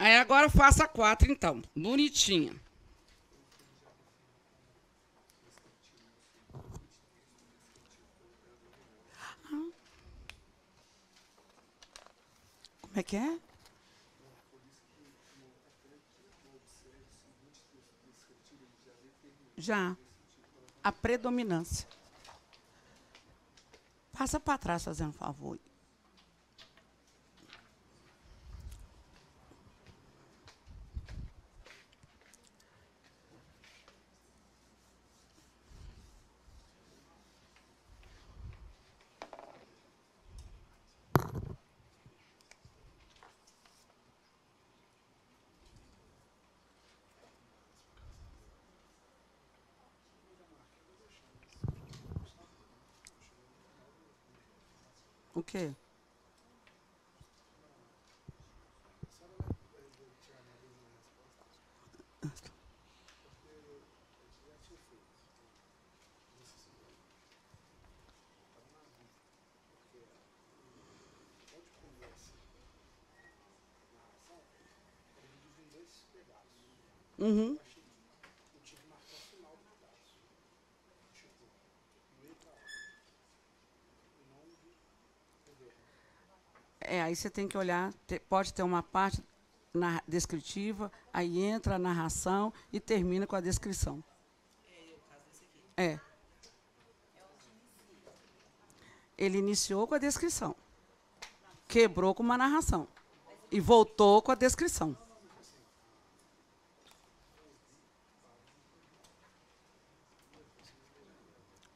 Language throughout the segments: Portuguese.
Aí agora faça 4, então. Bonitinha. Como é que é? Já. A predominância. Passa para trás, fazendo um favor. O quê? Uhum. Aí você tem que olhar, pode ter uma parte descritiva, aí entra a narração e termina com a descrição. É. Ele iniciou com a descrição, quebrou com uma narração e voltou com a descrição.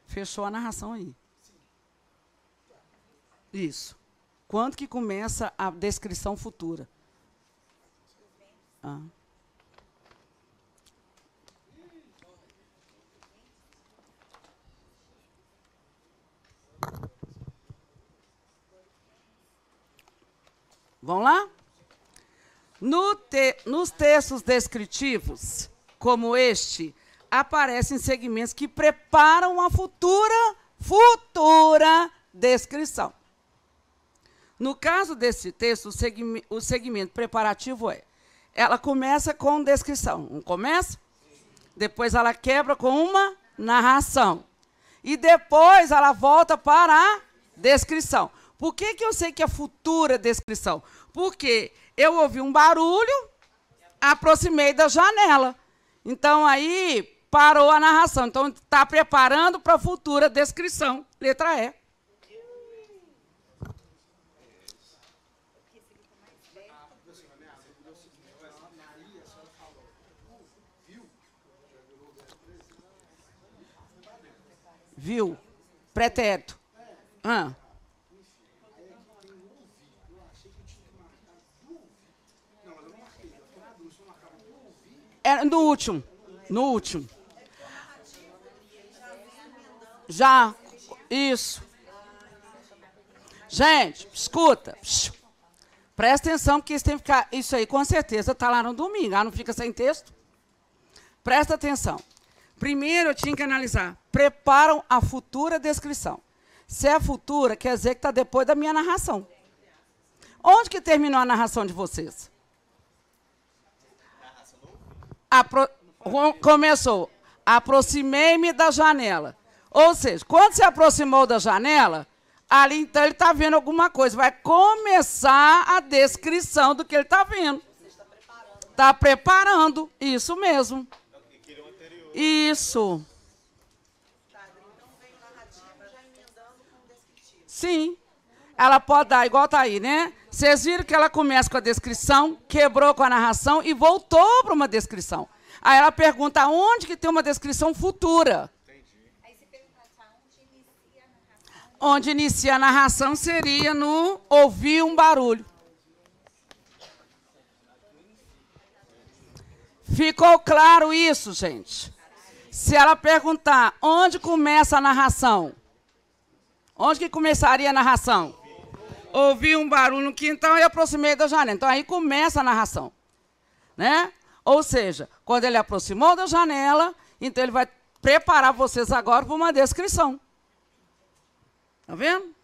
Fechou a narração aí. Isso. Quando que começa a descrição futura? Ah. Vamos lá? Nos textos descritivos, como este, aparecem segmentos que preparam a futura descrição. No caso desse texto, o segmento preparativo ela começa com descrição. Não começa? Depois ela quebra com uma narração. E depois ela volta para a descrição. Por que eu sei que é futura descrição? Porque eu ouvi um barulho, aproximei da janela. Então, aí parou a narração. Então, está preparando para a futura descrição. Letra E. Viu? Pretérito. Ah. É no último. No último. Já. Isso. Gente, escuta. Presta atenção, porque isso tem que ficar. Isso aí, com certeza, está lá no domingo. Não fica sem texto? Presta atenção. Primeiro, eu tinha que analisar. Preparam a futura descrição. Se é futura, quer dizer que está depois da minha narração. Onde que terminou a narração de vocês? Começou. Aproximei-me da janela. Ou seja, quando se aproximou da janela, ali então ele está vendo alguma coisa. Vai começar a descrição do que ele está vendo. Está preparando. Isso mesmo. Isso. Sim. Ela pode dar, igual está aí, né? Vocês viram que ela começa com a descrição, quebrou com a narração e voltou para uma descrição. Aí ela pergunta onde que tem uma descrição futura. Aí se perguntar onde inicia a narração seria no ouvir um barulho. Ficou claro isso, gente? Se ela perguntar onde começa a narração, onde que começaria a narração? Ouvi um barulho no quintal e aproximei da janela. Então, aí começa a narração. Né? Ou seja, quando ele aproximou da janela, então ele vai preparar vocês agora para uma descrição. Está vendo?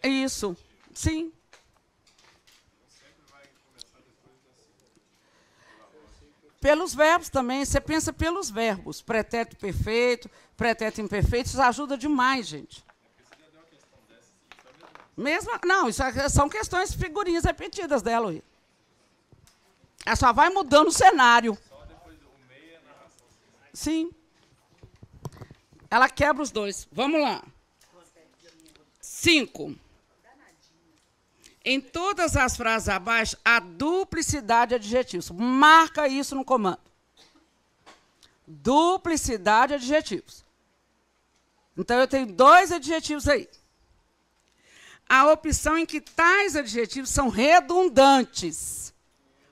Isso. Sim. Pelos verbos também, você pensa pelos verbos. Pretérito perfeito, pretérito imperfeito, isso ajuda demais, gente. Não, isso são questões, figurinhas repetidas dela. Ela só vai mudando o cenário. Sim. Ela quebra os dois. Vamos lá. 5. Em todas as frases abaixo, há duplicidade de adjetivos. Marca isso no comando. Duplicidade de adjetivos. Então, eu tenho 2 adjetivos aí. A opção em que tais adjetivos são redundantes.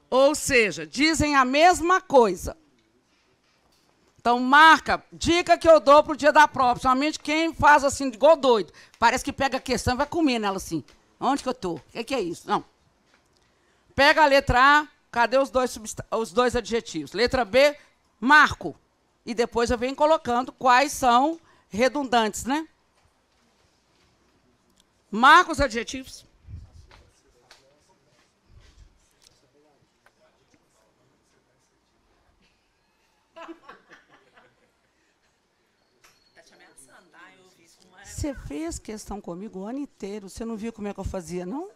Ou seja, dizem a mesma coisa. Então, marca, dica que eu dou para o dia da prova. Principalmente quem faz assim, igual doido. Parece que pega a questão e vai comer nela assim. Onde que eu estou? O que é isso? Não. Pega a letra A, cadê os dois adjetivos? Letra B, marco. E depois eu venho colocando quais são redundantes, né? Marca os adjetivos. Você fez questão comigo o ano inteiro. Você não viu como é que eu fazia, não?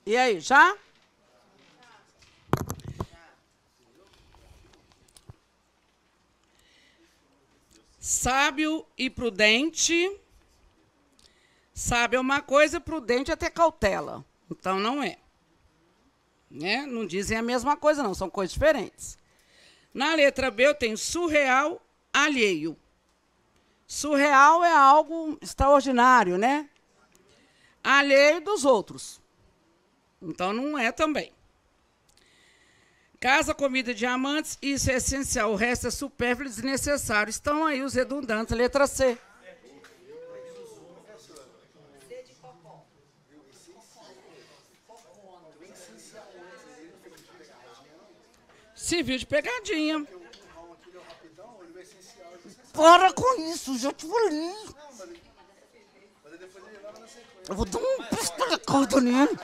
E aí, já? Sábio e prudente. Sábio é uma coisa, prudente é ter cautela. Então, não é. Né? Não dizem a mesma coisa, não. São coisas diferentes. Na letra B, eu tenho surreal, alheio. Surreal é algo extraordinário, né? Alheio dos outros. Então, não é também. Casa, comida, diamantes, isso é essencial. O resto é supérfluo e desnecessário. Estão aí os redundantes. Letra C. Civil de pegadinha. Para com isso, já te falei. Eu vou dar um pistolacado nele.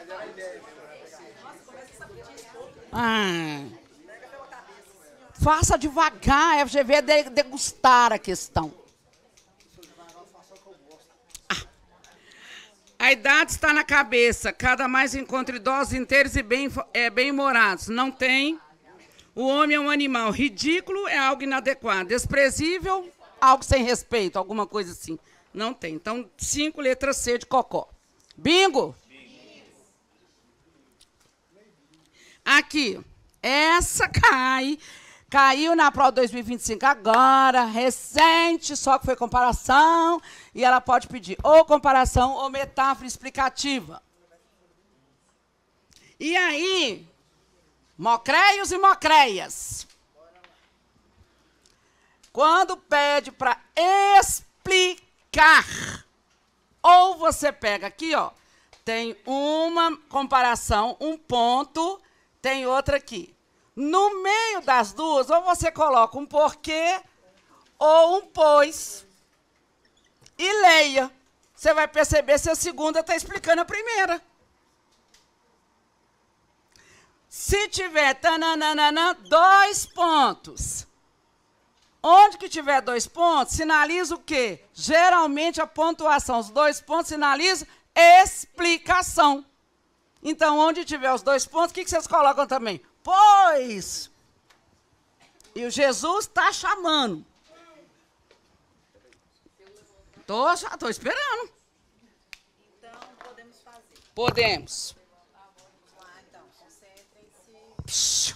Faça devagar, a FGV é degustar a questão. A idade está na cabeça, cada mais encontra idosos inteiros e bem-humorados. Não tem. O homem é um animal. Ridículo é algo inadequado. Desprezível, algo sem respeito, alguma coisa assim. Não tem. Então, 5, letra C de cocó. Bingo! Aqui, essa caiu na prova 2025 agora, recente, só que foi comparação, e ela pode pedir ou comparação ou metáfora explicativa. E aí, mocreios e mocreias. Quando pede para explicar, ou você pega aqui, ó, tem uma comparação, um ponto, tem outra aqui. No meio das duas, ou você coloca um porquê ou um pois. E leia. você vai perceber se a segunda está explicando a primeira. Se tiver tananana, 2 pontos. Onde que tiver 2 pontos, sinaliza o quê? Geralmente a pontuação, os 2 pontos sinaliza explicação. Então, onde tiver os 2 pontos, o que vocês colocam também? Pois. E o Jesus está chamando. Estou esperando. Então, podemos fazer. Podemos. Vamos lá, então. Concentrem-se.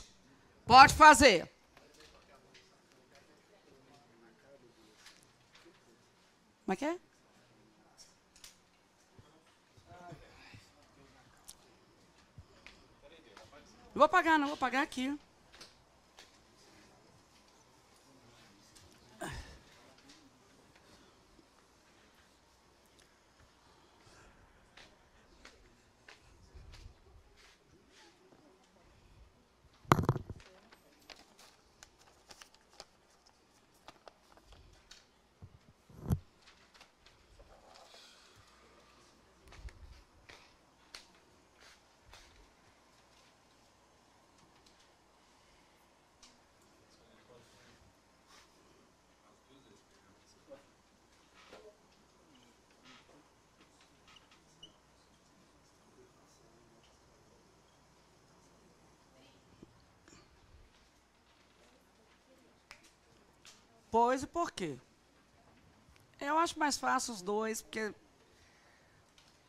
Pode fazer. Como é que é? Não vou apagar, não. Vou apagar aqui. Pois e por quê? Eu acho mais fácil os dois, porque...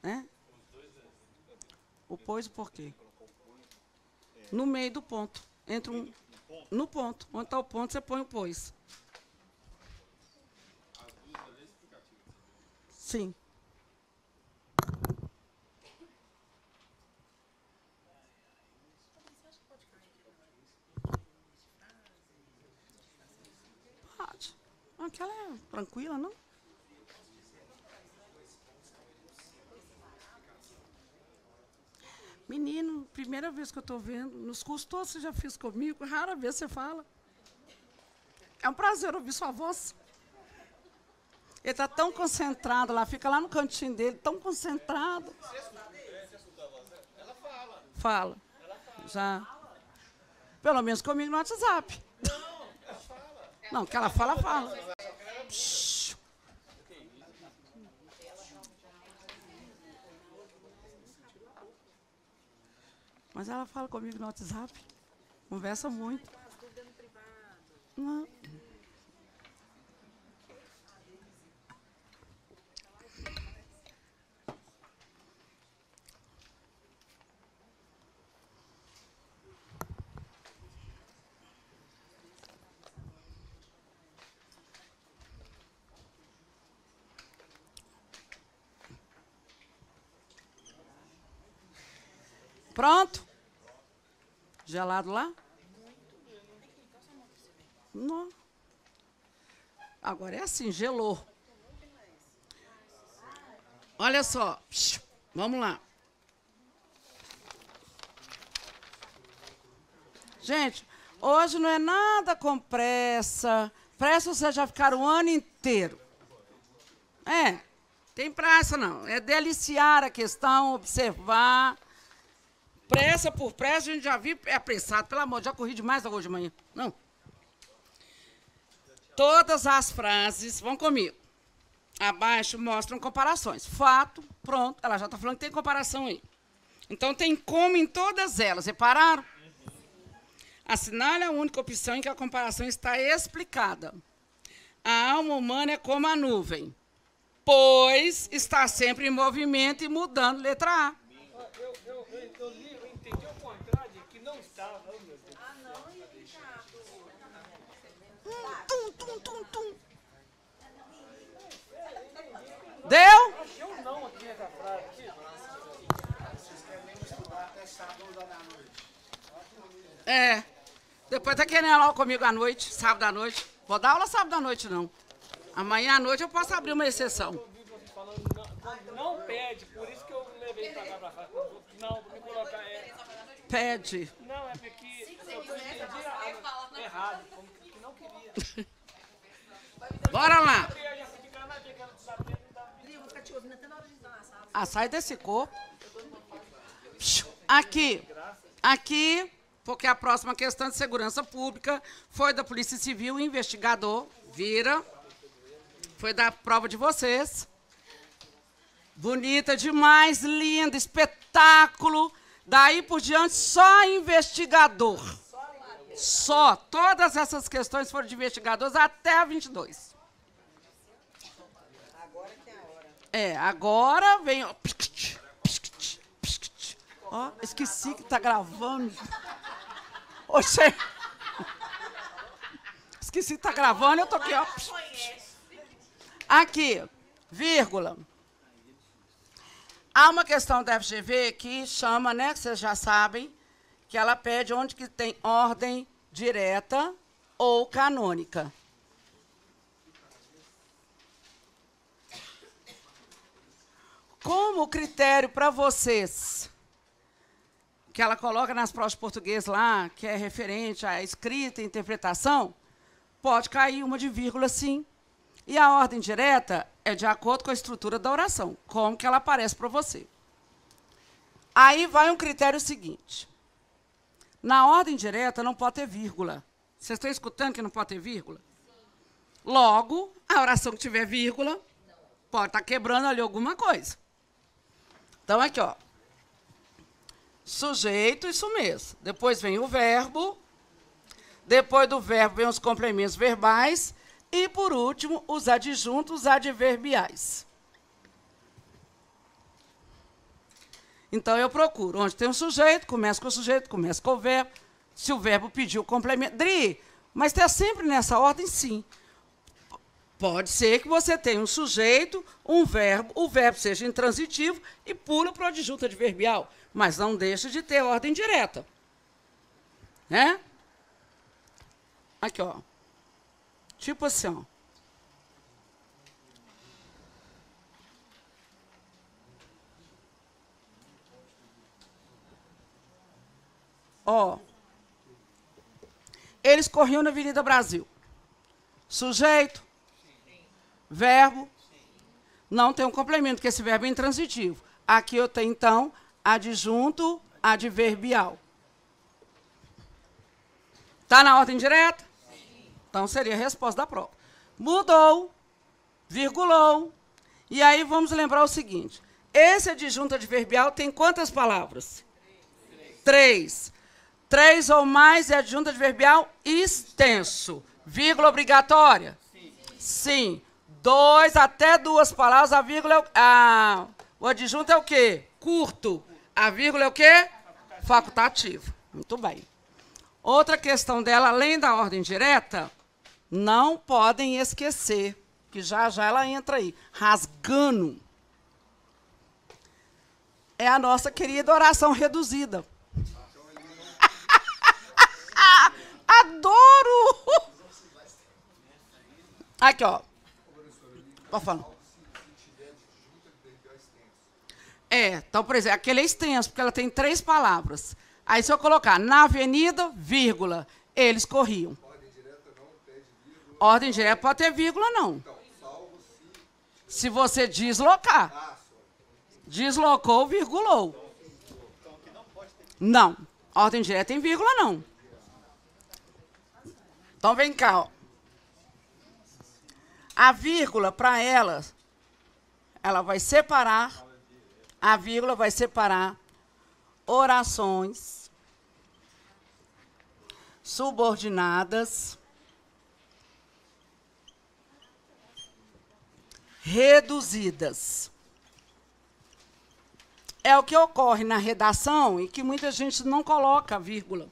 Né? O pois e por quê? No meio do ponto. Entre um... No ponto. Onde está o ponto, você põe o pois. Sim. Pode. Aquela é tranquila, não? Menino, primeira vez que eu estou vendo, nos cursos todos você já fez comigo, rara vez você fala. É um prazer ouvir sua voz. Ele está tão concentrado lá, fica lá no cantinho dele, tão concentrado. Ela fala. Fala. Já. Pelo menos comigo no WhatsApp. Não, que ela fala, fala. Psh. Mas ela fala comigo no WhatsApp. Conversa muito. Não. Pronto? Gelado lá? Não. Agora é assim, gelou. Olha só. Vamos lá. Gente, hoje não é nada com pressa. Pressa vocês já ficaram o ano inteiro. Tem pressa não. É deliciar a questão, observar. Pressa por pressa, a gente já viu, é apressado. Pelo amor, já corri demais hoje de manhã. Não. Todas as frases, vão comigo. Abaixo mostram comparações. Fato, pronto. Ela já está falando que tem comparação aí. Então, tem como em todas elas. Repararam? Assinale a única opção em que a comparação está explicada. A alma humana é como a nuvem, pois está sempre em movimento e mudando. Letra A. Eu li, eu entendi ao contrário, que não estava. Oh, meu Deus. Ah, não, e Ricardo? Tum. Deu? Achei um não aqui nessa frase. Depois tá querendo aula comigo à noite, sábado à noite. Vou dar aula sábado à noite, não. Amanhã à noite eu posso abrir uma exceção. Eu ouvi você falando não pede, por isso que eu levei pra cá pra cá. Não, pra me colocar Pede. Não, é porque eu entendi errado, como que não queria. Bora lá. Eu já fiquei na dica, ela não sabe nem dar. Vou ficar te ouvindo até na hora de entrar na sala. Ah, sai desse corpo. Aqui. Aqui, porque a próxima questão de segurança pública foi da Polícia Civil, investigador, vira. Foi da prova de vocês. Bonita demais, linda, espetáculo. Daí por diante, só investigador. Só. Todas essas questões foram de investigadores até a 22. Agora que é a hora. É, agora vem... Ó, ó, esqueci que tá gravando. Oxê. Esqueci que tá gravando, eu tô aqui, ó. Aqui, vírgula. Há uma questão da FGV que chama, né, que vocês já sabem, que ela pede onde que tem ordem direta ou canônica. Como critério para vocês, que ela coloca nas provas de português lá, que é referente à escrita e interpretação, pode cair uma de vírgula, sim. E a ordem direta é de acordo com a estrutura da oração, como que ela aparece para você. Aí vai um critério seguinte. Na ordem direta não pode ter vírgula. Vocês estão escutando que não pode ter vírgula? Logo, a oração que tiver vírgula, pode estar quebrando ali alguma coisa. Então, aqui, ó. Sujeito, isso mesmo. Depois vem o verbo. Depois do verbo vem os complementos verbais. E, por último, os adjuntos adverbiais. Então, eu procuro. Onde tem um sujeito, começa com o sujeito, começa com o verbo. Se o verbo pedir o complemento... Dri, mas está sempre nessa ordem? Sim. Pode ser que você tenha um sujeito, um verbo, o verbo seja intransitivo e pula para o adjunto adverbial. Mas não deixa de ter ordem direta. Né? Aqui, ó. Tipo assim, ó. Ó. Eles corriam na Avenida Brasil. Sujeito, verbo, não tem um complemento, porque esse verbo é intransitivo. Aqui eu tenho, então, adjunto adverbial. Está na ordem direta? Então, seria a resposta da prova. Mudou, virgulou. E aí, vamos lembrar o seguinte. Esse adjunto adverbial tem quantas palavras? 3. 3 ou mais é adjunto adverbial extenso. Vírgula obrigatória? Sim. 2 até 2 palavras, a vírgula é o adjunto é o quê? Curto. A vírgula é o quê? Facultativo. Muito bem. Outra questão dela, além da ordem direta, não podem esquecer, que já já ela entra aí, rasgando. É a nossa querida oração reduzida. Adoro! Aqui, ó. Pode falar. Então, por exemplo, aquele é extenso, porque ela tem 3 palavras. Aí, se eu colocar na avenida, vírgula, eles corriam. Ordem direta pode ter vírgula, não. Se você deslocar. Deslocou, virgulou. Não. Ordem direta tem vírgula, não. Então, vem cá, ó. A vírgula, para ela vai separar, a vírgula vai separar orações subordinadas reduzidas. É o que ocorre na redação e que muita gente não coloca a vírgula.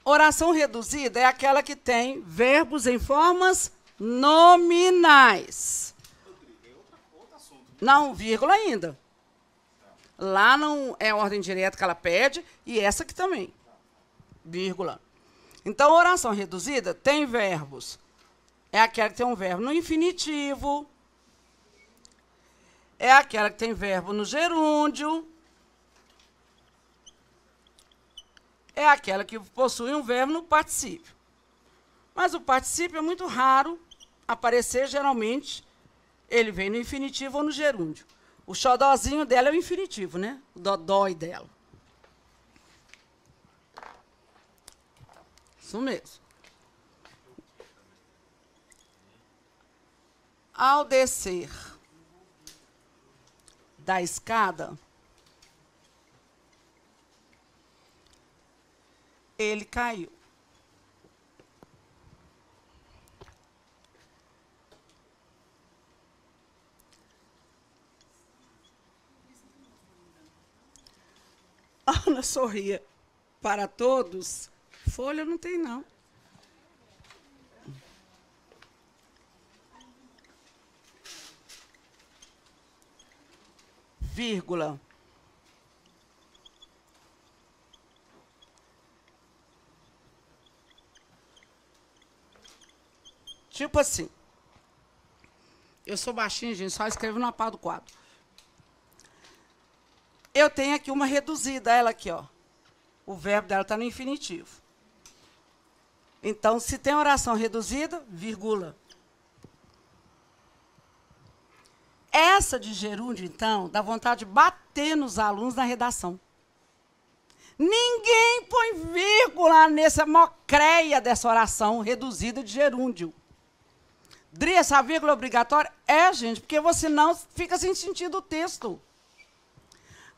Oração reduzida é aquela que tem verbos em formas nominais. Não, vírgula ainda. Lá não é a ordem direta que ela pede, e essa aqui também. Vírgula. Então, oração reduzida tem verbos. É aquela que tem um verbo no infinitivo. É aquela que tem verbo no gerúndio. É aquela que possui um verbo no particípio. Mas o particípio é muito raro aparecer, geralmente, ele vem no infinitivo ou no gerúndio. O xodózinho dela é o infinitivo, né? O dodói dela. Isso mesmo. Ao descer da escada, ele caiu. Ana sorria para todos. Folha não tem, não. Vírgula. Tipo assim. Eu sou baixinha, gente, só escrevo na pá do quadro. Eu tenho aqui uma reduzida, ela aqui, ó. O verbo dela está no infinitivo. Então, se tem oração reduzida, vírgula. Essa de gerúndio, então, dá vontade de bater nos alunos na redação. Ninguém põe vírgula nessa mocreia dessa oração reduzida de gerúndio. Dri, essa vírgula obrigatória? É, gente, porque você não fica sem sentido o texto.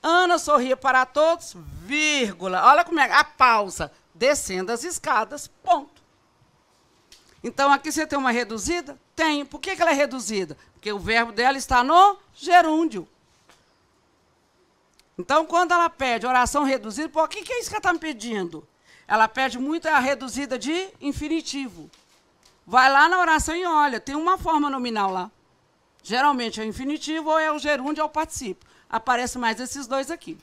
Ana sorria para todos, vírgula. Olha como é a pausa. Descendo as escadas, ponto. Então, aqui você tem uma reduzida? Tem. Por que ela é reduzida? Porque o verbo dela está no gerúndio. Então, quando ela pede oração reduzida, pô, o que é isso que ela está me pedindo? Ela pede muito a reduzida de infinitivo. Vai lá na oração e olha, tem uma forma nominal lá. Geralmente é o infinitivo, ou é o gerúndio, ou o particípio. Aparece mais esses dois aqui.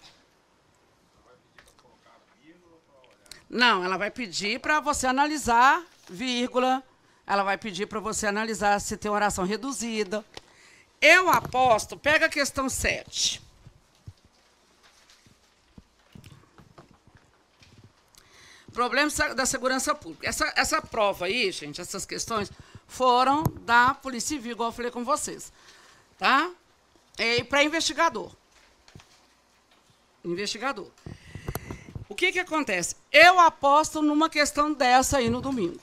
Não, ela vai pedir para você analisar, vírgula. Ela vai pedir para você analisar se tem oração reduzida. Eu aposto, pega a questão 7. Problemas da segurança pública. Essa prova aí, gente, essas questões, foram da Polícia Civil, igual eu falei com vocês. Tá? E para investigador. Investigador. O que acontece? Eu aposto numa questão dessa aí no domingo.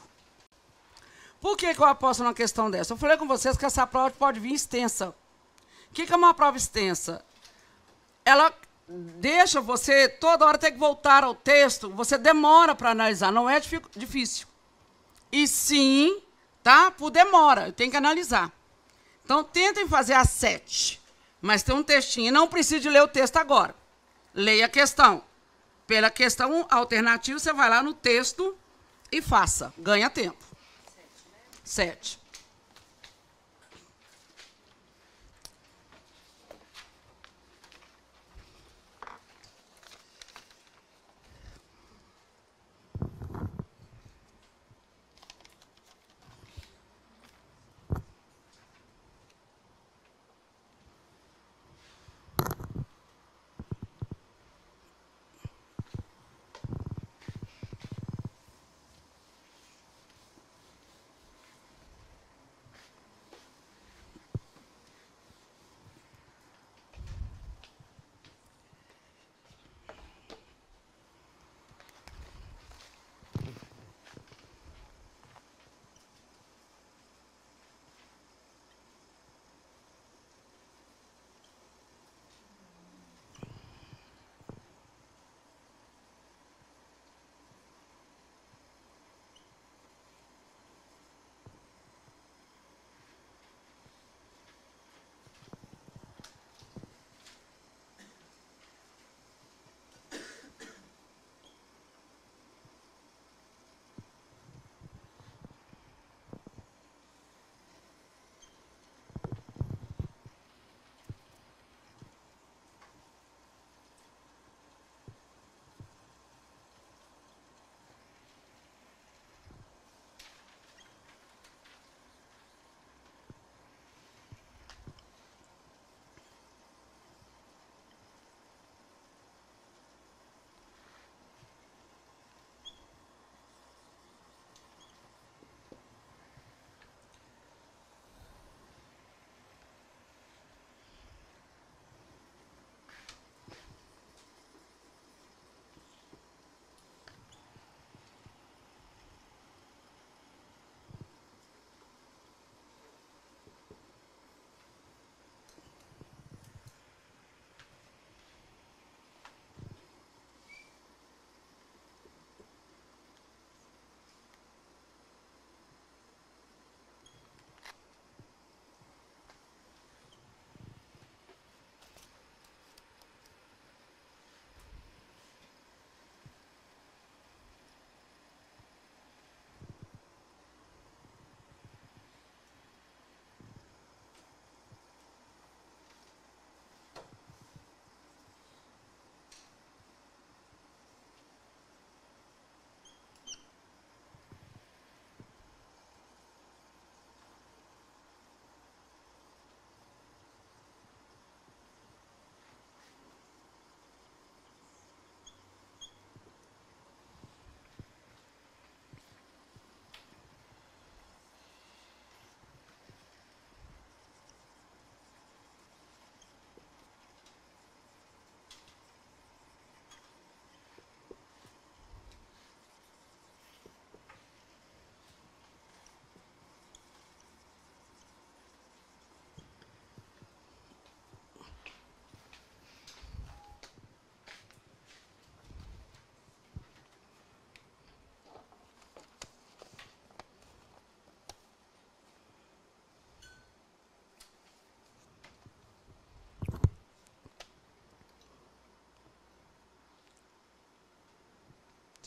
Por que eu aposto numa questão dessa? Eu falei com vocês que essa prova pode vir extensa. O que é uma prova extensa? Ela deixa você toda hora ter que voltar ao texto, você demora para analisar, não é difícil. E sim, tá? Por demora, tem que analisar. Então, tentem fazer a 7, mas tem um textinho, não precisa de ler o texto agora. Leia a questão. Pela questão alternativa, você vai lá no texto e faça, ganha tempo. 7.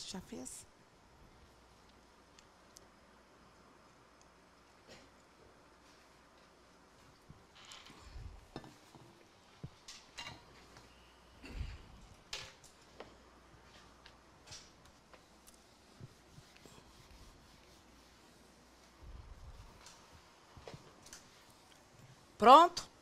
Já fez? Pronto?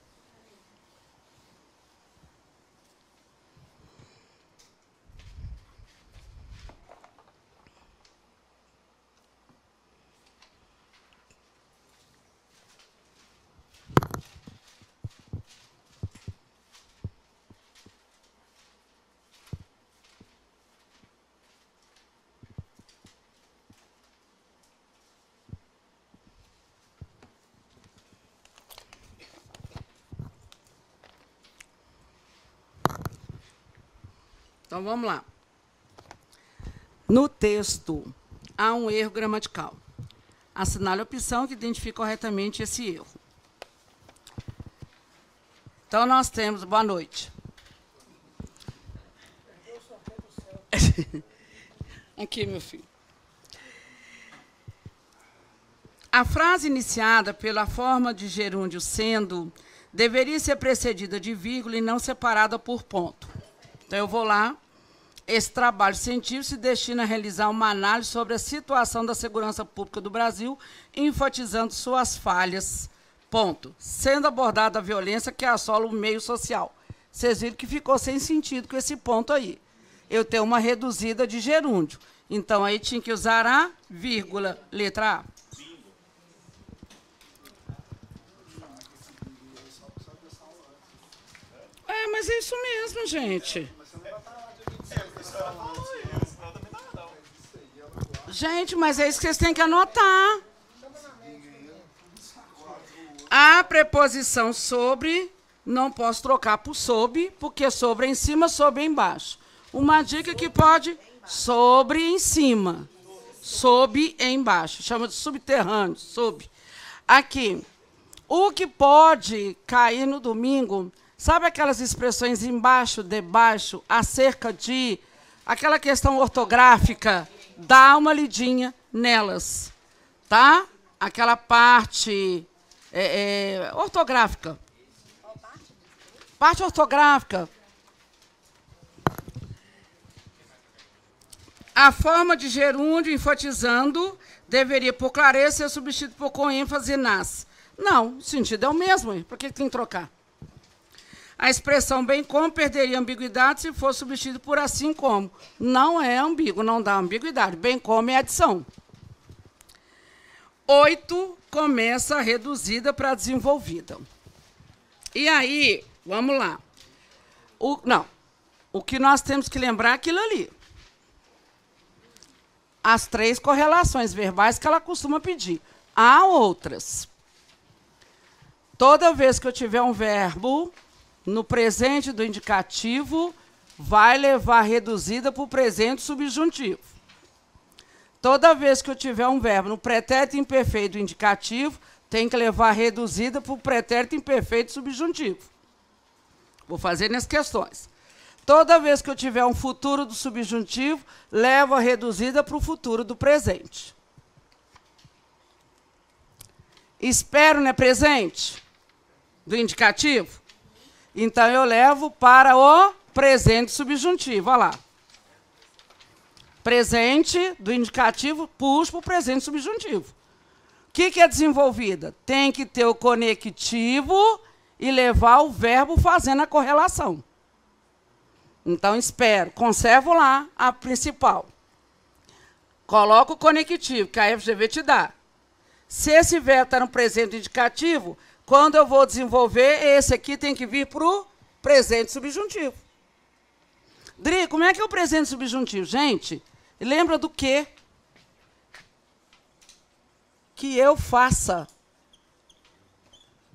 Então, vamos lá. No texto, há um erro gramatical. Assinale a opção que identifica corretamente esse erro. Então, nós temos... Boa noite. Aqui, meu filho. A frase iniciada pela forma de gerúndio sendo deveria ser precedida de vírgula e não separada por ponto. Então, eu vou lá. Esse trabalho científico se destina a realizar uma análise sobre a situação da segurança pública do Brasil, enfatizando suas falhas, ponto. Sendo abordada a violência que assola o meio social. Vocês viram que ficou sem sentido com esse ponto aí. Eu tenho uma reduzida de gerúndio. Então, aí tinha que usar a vírgula, letra A. É, mas é isso mesmo, gente. Gente, mas é isso que vocês têm que anotar. A preposição sobre, não posso trocar por sob, porque sobre é em cima, sob é embaixo. Uma dica que pode, sobre em cima, sob é embaixo. Chama de subterrâneo, sob. Aqui, o que pode cair no domingo, sabe aquelas expressões embaixo, debaixo, acerca de, aquela questão ortográfica? Dá uma lidinha nelas, tá? Aquela parte ortográfica. Parte ortográfica. A forma de gerúndio enfatizando deveria, por clareza, ser substituído por com ênfase nas. Não, o sentido é o mesmo. Por que tem que trocar? A expressão bem como perderia ambiguidade se fosse substituído por assim como. Não é ambíguo, não dá ambiguidade. Bem como é adição. 8 começa reduzida para desenvolvida. E aí, vamos lá. O que nós temos que lembrar é aquilo ali. As 3 correlações verbais que ela costuma pedir. Há outras. Toda vez que eu tiver um verbo no presente do indicativo, vai levar reduzida para o presente subjuntivo. Toda vez que eu tiver um verbo no pretérito imperfeito do indicativo, tem que levar reduzida para o pretérito imperfeito subjuntivo. Vou fazer nas questões. Toda vez que eu tiver um futuro do subjuntivo, levo a reduzida para o futuro do presente. Espero, não é presente? Do indicativo? Então, eu levo para o presente subjuntivo. Olha lá. Presente do indicativo, puxo para o presente subjuntivo. O que é desenvolvida? Tem que ter o conectivo e levar o verbo fazendo a correlação. Então, espero. Conservo lá a principal. Coloco o conectivo, que a FGV te dá. Se esse verbo está no presente indicativo, quando eu vou desenvolver, esse aqui tem que vir para o presente subjuntivo. Dri, como é que é o presente subjuntivo? Gente, lembra do quê? Que eu faça.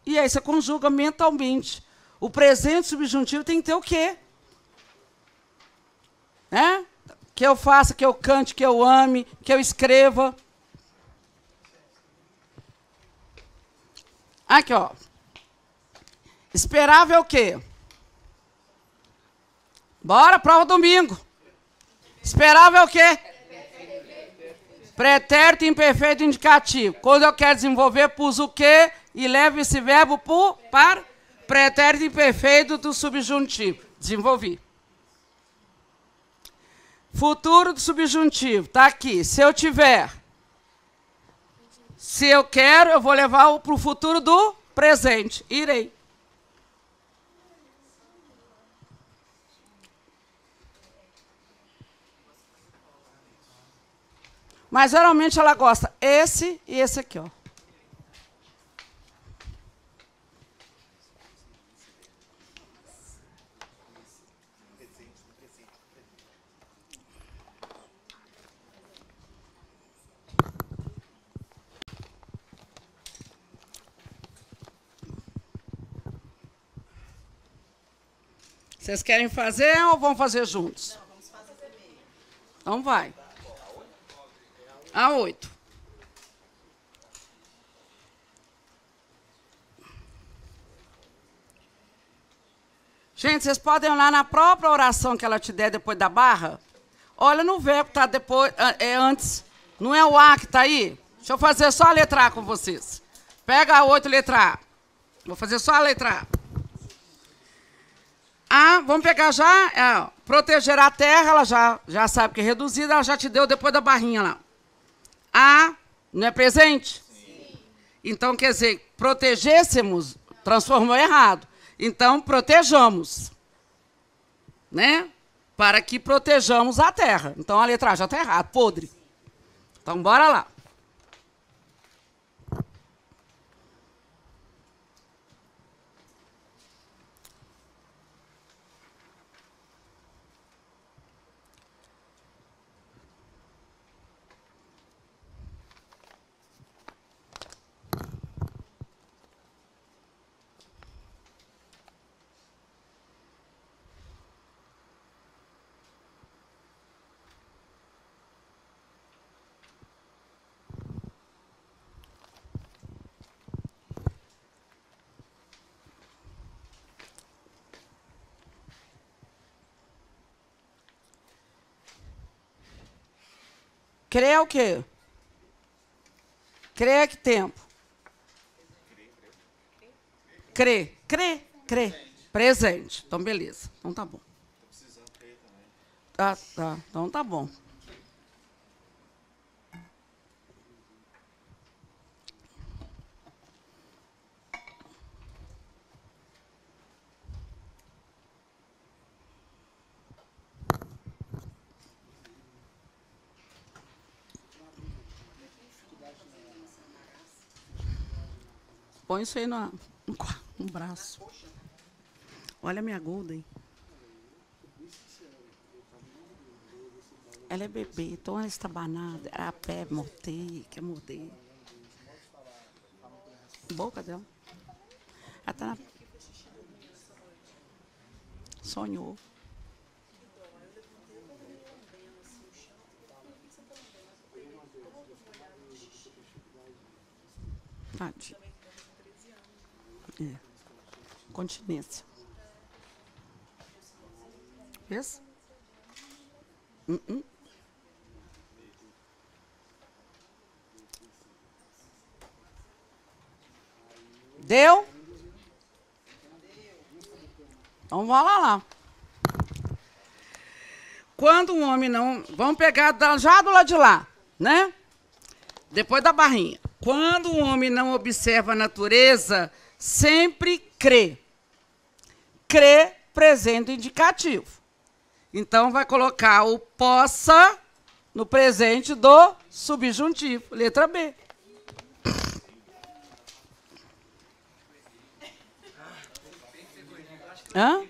E aí você conjuga mentalmente. O presente subjuntivo tem que ter o quê? Né? Que eu faça, que eu cante, que eu ame, que eu escreva. Aqui, ó. Esperava é o quê? Bora, prova domingo. Esperava é o quê? Pretérito imperfeito indicativo. Quando eu quero desenvolver, pus o quê e levo esse verbo para pretérito imperfeito do subjuntivo. Desenvolvi. Futuro do subjuntivo. Está aqui. Se eu tiver. Se eu quero, eu vou levar para o futuro do presente. Irei. Mas geralmente ela gosta esse e esse aqui, ó. Vocês querem fazer ou vão fazer juntos? Não, vamos fazer meio. Então vai. A 8. Gente, vocês podem olhar na própria oração que ela te der depois da barra. Olha no verbo que está depois, antes. Não é o A que está aí? Deixa eu fazer só a letra A com vocês. Pega a 8, letra A. Vou fazer só a letra A. A, vamos pegar já, proteger a terra, ela já sabe que é reduzida, ela já te deu depois da barrinha lá. A, não é presente? Sim. Então, quer dizer, protegêssemos, transformou errado. Então, protejamos. Né? Para que protejamos a terra. Então, a letra A já está errada, podre. Então, bora lá. Crer é o quê? Crer é que tempo? Crer. Presente. Então, beleza. Então, tá bom. Tá. Então, tá bom. Põe isso aí no braço. Olha a minha Golden. Ela é bebê, então ela está banada. A pé, quer morder. Boca dela. Ela tá na... Sonhou. Tadinha. Continência. Vês? Deu? Então, vamos lá. Quando um homem não... Vamos pegar já do lado de lá, né? Depois da barrinha. Quando um homem não observa a natureza, sempre crê. Crê, presente indicativo. Então, vai colocar o possa no presente do subjuntivo. Letra B. Hã?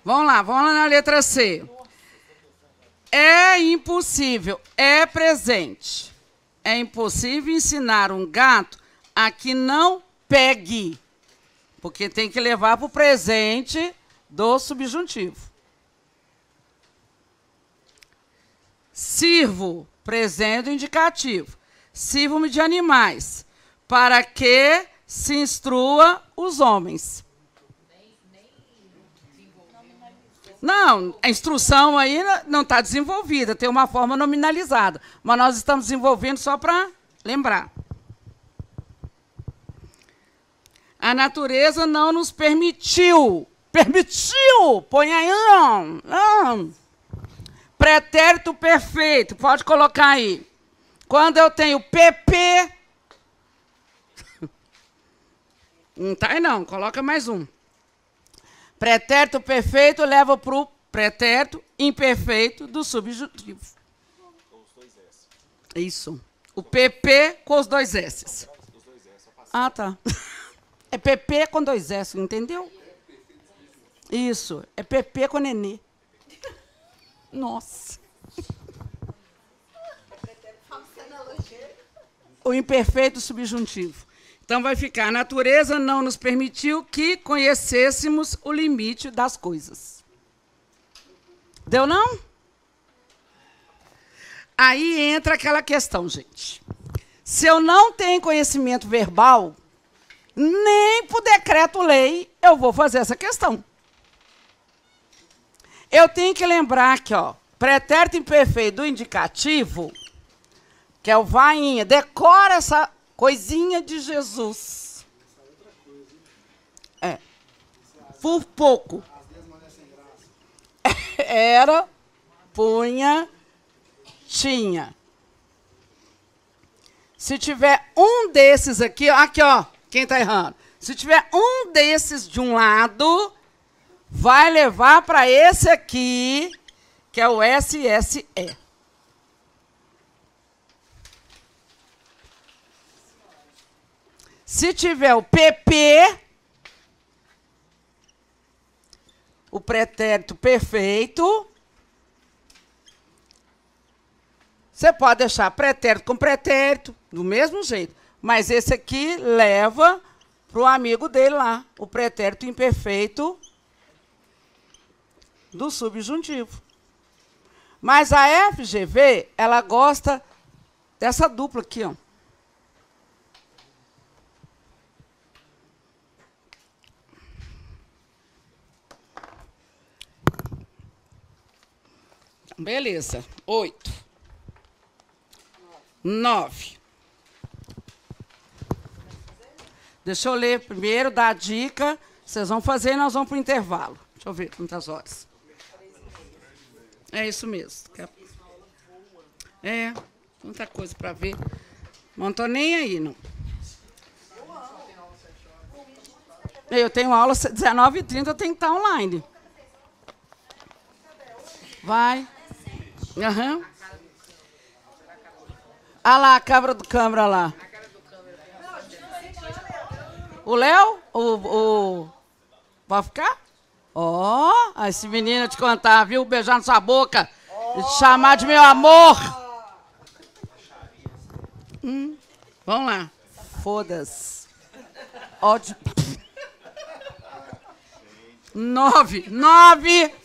Vamos lá na letra C. É impossível, é presente. É impossível ensinar um gato a que não pegue, porque tem que levar para o presente do subjuntivo. Sirvo, presente indicativo. Sirvo-me de animais, para que se instrua os homens. Não, a instrução aí não está desenvolvida, tem uma forma nominalizada. Mas nós estamos desenvolvendo só para lembrar. A natureza não nos permitiu. Permitiu! Põe aí. Pretérito perfeito. Pode colocar aí. Quando eu tenho PP... Não está aí não, coloca mais um. Pretérito perfeito leva para o pretérito imperfeito do subjuntivo. Isso. O PP com os dois S. Ah, tá. É PP com dois S, entendeu? Isso. É PP com nenê. Nossa. O imperfeito subjuntivo. Então, vai ficar, a natureza não nos permitiu que conhecêssemos o limite das coisas. Deu, não? Aí entra aquela questão, gente. Se eu não tenho conhecimento verbal, nem por decreto-lei eu vou fazer essa questão. Eu tenho que lembrar que, ó, pretérito imperfeito do indicativo, que é o vainha, decora essa coisinha de Jesus. É. Por pouco. Era, punha, tinha. Se tiver um desses aqui, ó, quem está errando? Se tiver um desses de um lado, vai levar para esse aqui, que é o SSE. Se tiver o PP, o pretérito perfeito, você pode deixar pretérito com pretérito, do mesmo jeito. Mas esse aqui leva para o amigo dele lá, o pretérito imperfeito do subjuntivo. Mas a FGV, ela gosta dessa dupla aqui, ó. Beleza. 8. 9. Deixa eu ler primeiro, dar a dica. Vocês vão fazer e nós vamos para o intervalo. Deixa eu ver quantas horas. É isso mesmo. É, muita coisa para ver. Não estou nem aí, não. Eu tenho aula às 19h30, eu tenho que estar online. Vai. Aham. Ah lá, a cabra do câmera lá. O Léo? Pode ficar? Ó, esse menino te contar, viu? Beijar na sua boca. E te chamar de meu amor. Vamos lá. Foda-se. Ódio. 9.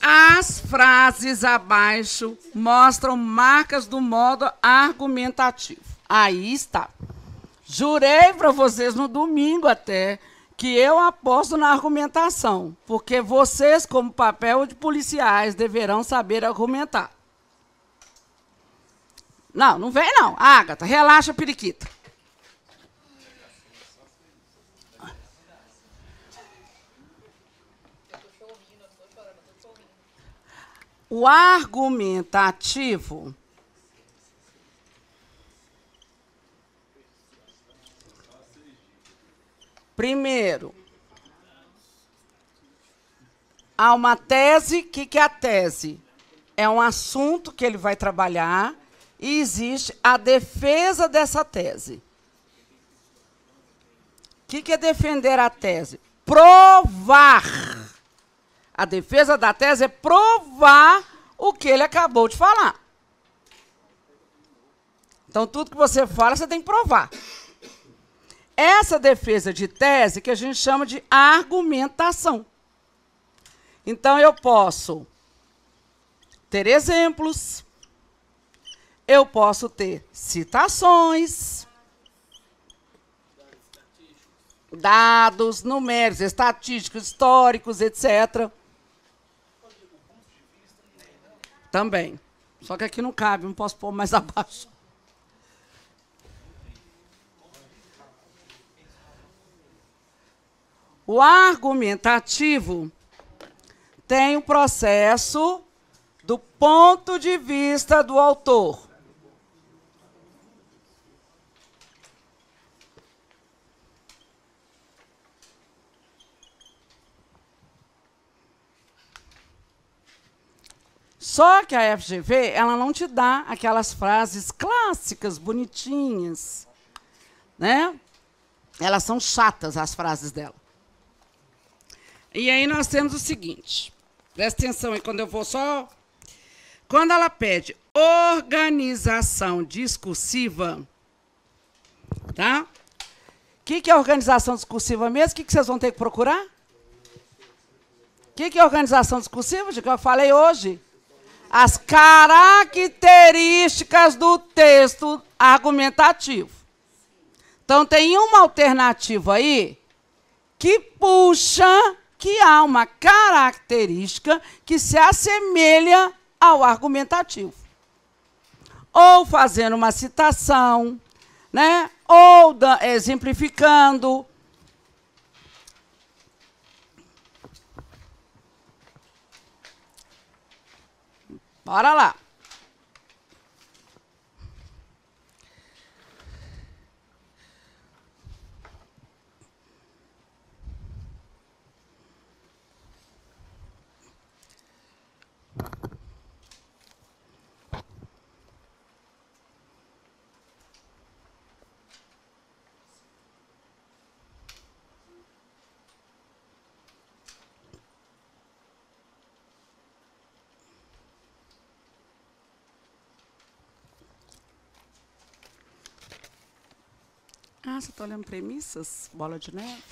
As frases abaixo mostram marcas do modo argumentativo. Aí está. Jurei para vocês no domingo até que eu aposto na argumentação, porque vocês, como papel de policiais, deverão saber argumentar. Não, não vem não. Ágata, relaxa, periquita. O argumentativo primeiro, há uma tese. O que é a tese? É um assunto que ele vai trabalhar e existe a defesa dessa tese. O que é defender a tese? Provar. A defesa da tese é provar o que ele acabou de falar. Então, tudo que você fala, você tem que provar. Essa defesa de tese que a gente chama de argumentação. Então, eu posso ter exemplos, eu posso ter citações, dados numéricos, estatísticos, históricos, etc. Também. Só que aqui não cabe, não posso pôr mais abaixo. O argumentativo tem o processo do ponto de vista do autor. Só que a FGV, ela não te dá aquelas frases clássicas, bonitinhas, né? Elas são chatas, as frases dela. E aí nós temos o seguinte, presta atenção aí, quando eu vou só... Quando ela pede organização discursiva, tá? O que é organização discursiva mesmo? O que vocês vão ter que procurar? O que é organização discursiva? De que eu falei hoje? As características do texto argumentativo. Então, tem uma alternativa aí que puxa que há uma característica que se assemelha ao argumentativo. Ou fazendo uma citação, né? Ou exemplificando. Bora lá. Ah, você está olhando premissas? Bola de neve?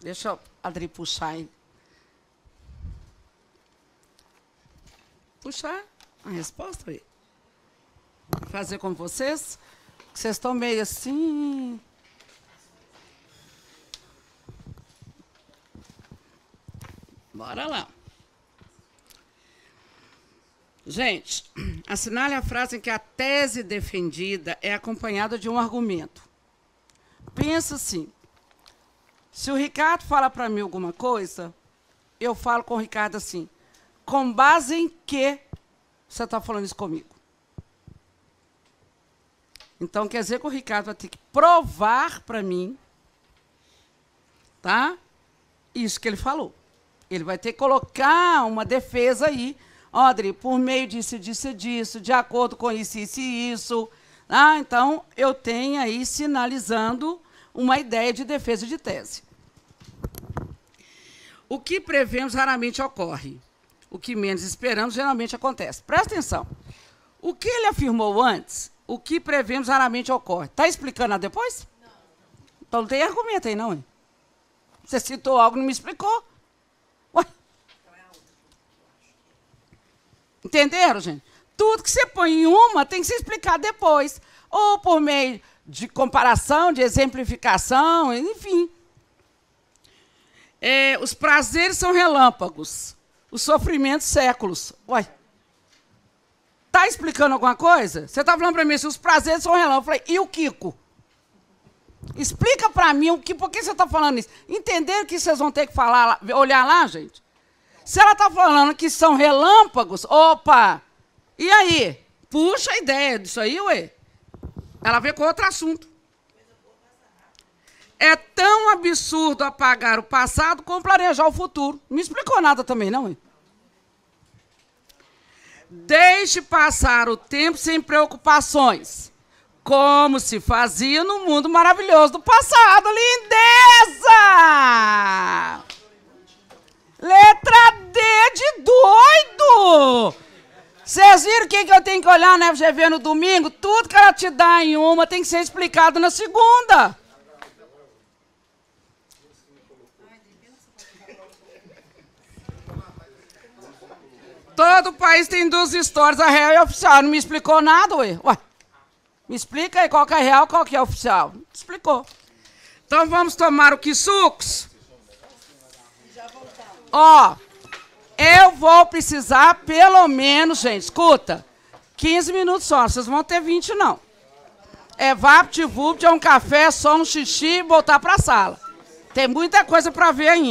Deixa a Adri puxar aí. Puxar a resposta aí. Fazer com vocês. Vocês estão meio assim. Bora lá. Gente, assinale a frase em que a tese defendida é acompanhada de um argumento. Pensa assim. Se o Ricardo fala para mim alguma coisa, eu falo com o Ricardo assim, com base em que você está falando isso comigo? Então, quer dizer que o Ricardo vai ter que provar para mim, tá? Isso que ele falou. Ele vai ter que colocar uma defesa aí, Adri, por meio disso, disso, disso, de acordo com isso, isso e isso. Ah, então, eu tenho aí sinalizando uma ideia de defesa de tese. O que prevemos raramente ocorre. O que menos esperamos geralmente acontece. Presta atenção. O que ele afirmou antes, o que prevemos raramente ocorre. Está explicando lá depois? Não. Então não tem argumento aí, não, hein? Você citou algo e não me explicou. Ué? Entenderam, gente? Tudo que você põe em uma tem que se explicar depois. Ou por meio de comparação, de exemplificação, enfim. Os prazeres são relâmpagos, os sofrimentos séculos. Uai, está explicando alguma coisa? Você está falando para mim se os prazeres são relâmpagos. Eu falei, e o Kiko? Explica para mim por que você está falando isso. Entenderam que vocês vão ter que falar, olhar lá, gente? Se ela está falando que são relâmpagos, opa! E aí? Puxa a ideia disso aí, ué. Ela vê com outro assunto. É tão absurdo apagar o passado como planejar o futuro. Não me explicou nada também, não, ué. Deixe passar o tempo sem preocupações, como se fazia no mundo maravilhoso do passado. Lindeza! Letra D de doido! Vocês viram o que eu tenho que olhar na FGV no domingo? Tudo que ela te dá em uma tem que ser explicado na segunda. Todo o país tem duas histórias, a real e a oficial. Não me explicou nada, ué. Me explica aí qual que é real e qual que é oficial. Não explicou. Então vamos tomar o que sucos? Ó, eu vou precisar pelo menos, gente, escuta, 15 minutos só, vocês vão ter 20 não. É vapt-vupt, é um café, só um xixi e voltar para a sala. Tem muita coisa para ver ainda.